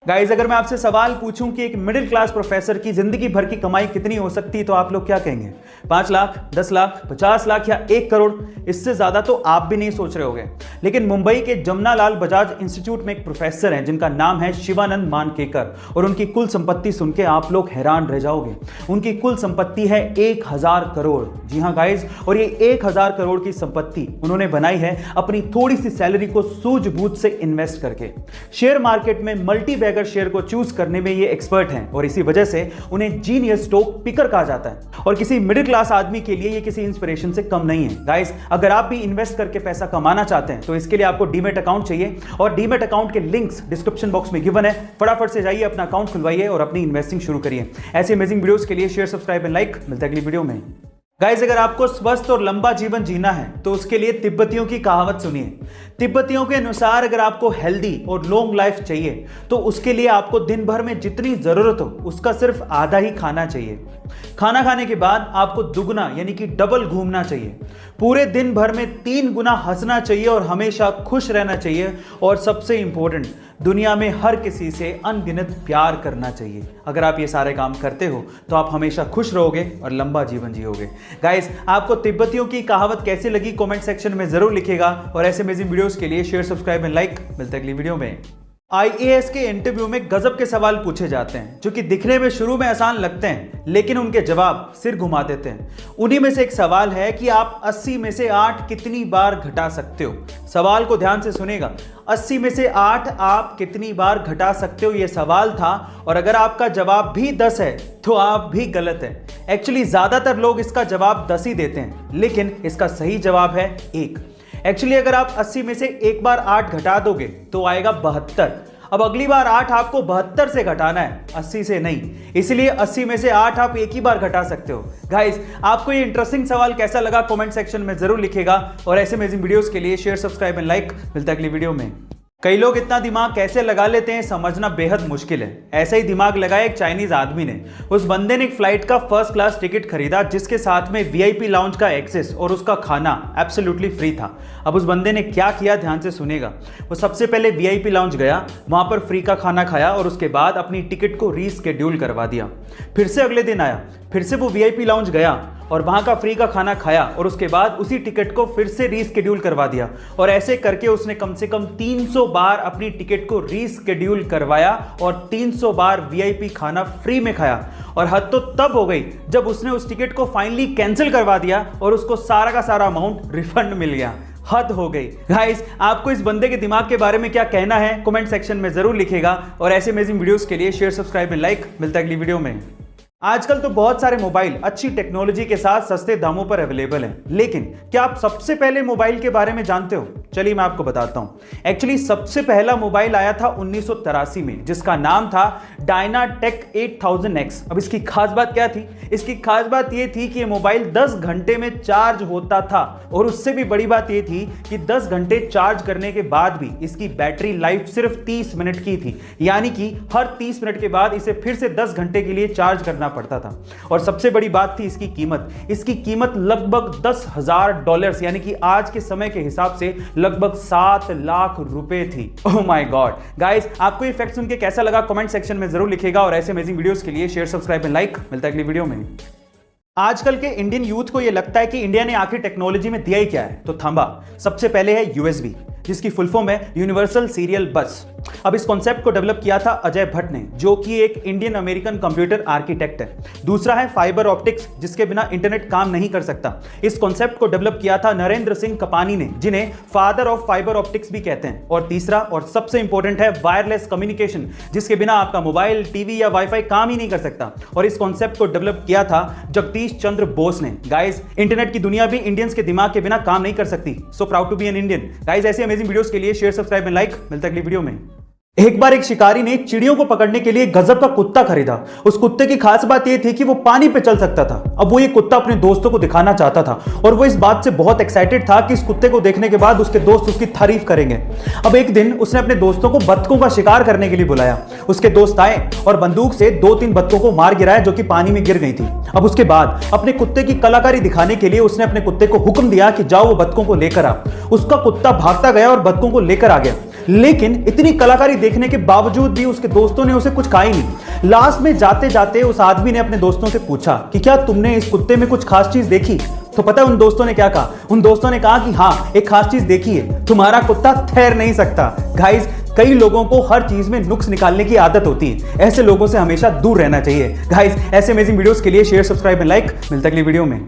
Guys, अगर मैं आपसे सवाल पूछूं कि एक मिडिल क्लास प्रोफेसर की जिंदगी भर की कमाई कितनी हो सकती है तो आप लोग क्या कहेंगे? 5 लाख, 10 लाख, 50 लाख या 1 करोड़? इससे ज्यादा तो आप भी नहीं सोच रहे होंगे। लेकिन मुंबई के जमनालाल बजाज इंस्टीट्यूट में एक प्रोफेसर हैं जिनका नाम है शिवानंद मानकेकर, और उनकी कुल संपत्ति सुन के आप लोग हैरान रह जाओगे। उनकी कुल संपत्ति है 1000 करोड़। जी हाँ गाइज, और ये 1000 करोड़ की संपत्ति उन्होंने बनाई है अपनी थोड़ी सी सैलरी को सूझबूझ से इन्वेस्ट करके। शेयर मार्केट में मल्टी बैगर शेयर को चूज करने में ये एक्सपर्ट हैं और इसी वजह से उन्हें जीनियस स्टॉक पिकर कहा जाता है। और किसी मिडिल क्लास आदमी के लिए ये किसी इंस्पिरेशन से कम नहीं है। गाइस, अगर आप भी इन्वेस्ट करके पैसा कमाना चाहते हैं तो इसके लिए आपको डीमैट अकाउंट चाहिए, और डीमैट अकाउंट के लिंक्स डिस्क्रिप्शन बॉक्स में गिवन है। फटाफट से जाइए, अपना अकाउंट खुलवाइए और अपनी इन्वेस्टिंग शुरू करिए। ऐसे अमेजिंग वीडियोस के लिए शेयर, सब्सक्राइब एंड लाइक। मिलता है अगली वीडियो में। गाइस, अगर आपको स्वस्थ और लंबा जीवन जीना है तो उसके लिए तिब्बतियों की कहावत सुनिए। तिब्बतियों के अनुसार अगर आपको हेल्दी और लॉन्ग लाइफ चाहिए तो उसके लिए आपको दिन भर में जितनी जरूरत हो उसका सिर्फ आधा ही खाना चाहिए। खाना खाने के बाद आपको दुगना यानी कि डबल घूमना चाहिए। पूरे दिन भर में 3 गुना हंसना चाहिए और हमेशा खुश रहना चाहिए। और सबसे इंपॉर्टेंट, दुनिया में हर किसी से अनगिनत प्यार करना चाहिए। अगर आप ये सारे काम करते हो तो आप हमेशा खुश रहोगे और लंबा जीवन जियोगे। गाइस, आपको तिब्बतियों की कहावत कैसी लगी कमेंट सेक्शन में जरूर लिखिएगा, और ऐसे अमेजिंग वीडियोस के लिए शेयर, सब्सक्राइब एंड लाइक। मिलते हैं अगली वीडियो में। आईएएस के इंटरव्यू में गजब के सवाल पूछे जाते हैं जो कि दिखने में शुरू में आसान लगते हैं लेकिन उनके जवाब सिर घुमा देते हैं। उन्हीं में से एक सवाल है कि आप 80 में से 8 कितनी बार घटा सकते हो। सवाल को ध्यान से सुनेगा। 80 में से 8 आप कितनी बार घटा सकते हो, यह सवाल था। और अगर आपका जवाब भी 10 है तो आप भी गलत है। एक्चुअली ज्यादातर लोग इसका जवाब 10 ही देते हैं, लेकिन इसका सही जवाब है 1। एक्चुअली अगर आप 80 में से एक बार 8 घटा दोगे तो आएगा 72। अब अगली बार 8 आपको 72 से घटाना है, 80 से नहीं। इसलिए 80 में से 8 आप एक ही बार घटा सकते हो। गाइस, आपको ये इंटरेस्टिंग सवाल कैसा लगा कमेंट सेक्शन में जरूर लिखिएगा, और ऐसे अमेजिंग वीडियोस के लिए शेयर, सब्सक्राइब एंड लाइक। मिलता है अगली वीडियो में। कई लोग इतना दिमाग कैसे लगा लेते हैं समझना बेहद मुश्किल है। ऐसा ही दिमाग लगाया एक चाइनीज आदमी ने। उस बंदे ने एक फ्लाइट का फर्स्ट क्लास टिकट खरीदा जिसके साथ में वीआईपी लाउंज का एक्सेस और उसका खाना एब्सोल्युटली फ्री था। अब उस बंदे ने क्या किया, ध्यान से सुनेगा। वो सबसे पहले वीआईपी लाउंज गया, वहां पर फ्री का खाना खाया और उसके बाद अपनी टिकट को रीस्केड्यूल करवा दिया। फिर से अगले दिन आया, फिर से वो वीआईपी लाउंज गया और वहां का फ्री का खाना खाया और उसके बाद उसी टिकट को फिर से रीस्केड्यूल करवा दिया। और ऐसे करके उसने कम से कम 300 बार अपनी टिकट को रीस्केड्यूल करवाया और 300 बार वीआईपी खाना फ्री में खाया। और हद तो तब हो गई जब उसने उस टिकट को फाइनली कैंसिल करवा दिया और उसको सारा का सारा अमाउंट रिफंड मिल गया। हद हो गई। गाइस, आपको इस बंदे के दिमाग के बारे में क्या कहना है कमेंट सेक्शन में जरूर लिखिएगा, और ऐसे अमेजिंग वीडियोस के लिए शेयर, सब्सक्राइब एंड लाइक। मिलता है अगली वीडियो में। आजकल तो बहुत सारे मोबाइल अच्छी टेक्नोलॉजी के साथ सस्ते दामों पर अवेलेबल हैं, लेकिन क्या आप सबसे पहले मोबाइल के बारे में जानते हो? चलिए मैं आपको बताता हूं। एक्चुअली सबसे पहला मोबाइल आया था 1983 में, जिसका नाम था डायनाटेक 8000X। अब इसकी खास बात क्या थी? इसकी खास बात यह थी कि यह मोबाइल 10 घंटे में चार्ज होता था, और उससे भी बड़ी बात यह थी कि 10 घंटे चार्ज करने के बाद भी इसकी बैटरी लाइफ सिर्फ 30 मिनट की थी। यानी कि हर 30 मिनट के बाद इसे फिर से 10 घंटे के लिए चार्ज करना पड़ता था। और सबसे बड़ी बात थी इसकी कीमत। इसकी कीमत लगभग $10,000 यानी कि आज के समय के हिसाब से लगभग 7 लाख रुपए थी। Oh my God. गाइस, आपको ये फैक्ट सुन के कैसा लगा कमेंट सेक्शन में जरूर लिखिएगा, और ऐसे अमेजिंग वीडियोस के लिए शेयर, सब्सक्राइब एंड लाइक। मिलता है अगली वीडियो में। आजकल के इंडियन यूथ को यह लगता है कि इंडिया ने आखिर टेक्नोलॉजी में दिया ही क्या है, तो थंबा। सबसे पहले है यूएसबी, जिसकी फुल फॉर्म है यूनिवर्सल सीरियल बस। अब इस कॉन्सेप्ट को डेवलप किया था अजय भट्ट ने, जो कि एक इंडियन अमेरिकन कंप्यूटर आर्किटेक्ट है। दूसरा है फाइबर ऑप्टिक्स, जिसके बिना इंटरनेट काम नहीं कर सकता। इस कॉन्सेप्ट को डेवलप किया था नरेंद्र सिंह कपानी ने, जिन्हें फादर ऑफ फाइबर ऑप्टिक्स भी कहते हैं। और तीसरा और सबसे इंपॉर्टेंट है वायरलेस कम्युनिकेशन, जिसके बिना आपका मोबाइल, टीवी या वाईफाई काम ही नहीं कर सकता। और इस कॉन्सेप्ट को डेवलप किया था जगदीश चंद्र बोस ने। गाइस, इंटरनेट की दुनिया भी इंडियंस के दिमाग के बिना काम नहीं कर सकती। So proud to be an Indian. Guys, ऐसे अमेजिंग वीडियोस के लिए शेयर, सब्सक्राइब एंड लाइक। मिलता है अगली वीडियो में। एक बार एक शिकारी ने चिड़ियों को पकड़ने के लिए गजब का कुत्ता खरीदा। उस कुत्ते की खास बात यह थी कि वो पानी पे चल सकता था। अब वो ये कुत्ता अपने दोस्तों को दिखाना चाहता था, और वो इस बात से बहुत एक्साइटेड था कि इस कुत्ते को देखने के बाद उसके दोस्त उसकी तारीफ करेंगे। अब एक दिन उसने अपने दोस्तों को बत्तखों का शिकार करने के लिए बुलाया। उसके दोस्त आए और बंदूक से 2-3 बत्तखों को मार गिराया जो कि पानी में गिर गई थी। अब उसके बाद अपने कुत्ते की कलाकारी दिखाने के लिए उसने अपने कुत्ते को हुक्म दिया कि जाओ वो बत्तखों को लेकर आ। उसका कुत्ता भागता गया और बत्तखों को लेकर आ गया। लेकिन इतनी कलाकारी देखने के बावजूद भी उसके दोस्तों ने उसे कुछ कहा ही नहीं। लास्ट में जाते जाते उस आदमी ने अपने दोस्तों से पूछा कि क्या तुमने इस कुत्ते में कुछ खास चीज देखी? तो पता है उन दोस्तों ने क्या कहा? उन दोस्तों ने कहा कि हाँ, एक खास चीज देखी है, तुम्हारा कुत्ता तैर नहीं सकता। गाइस, कई लोगों को हर चीज में नुक्स निकालने की आदत होती है, ऐसे लोगों से हमेशा दूर रहना चाहिए। गाइस, ऐसे अमेजिंग वीडियोस के लिए शेयर, सब्सक्राइब एंड लाइक। मिलता है अगली वीडियो में।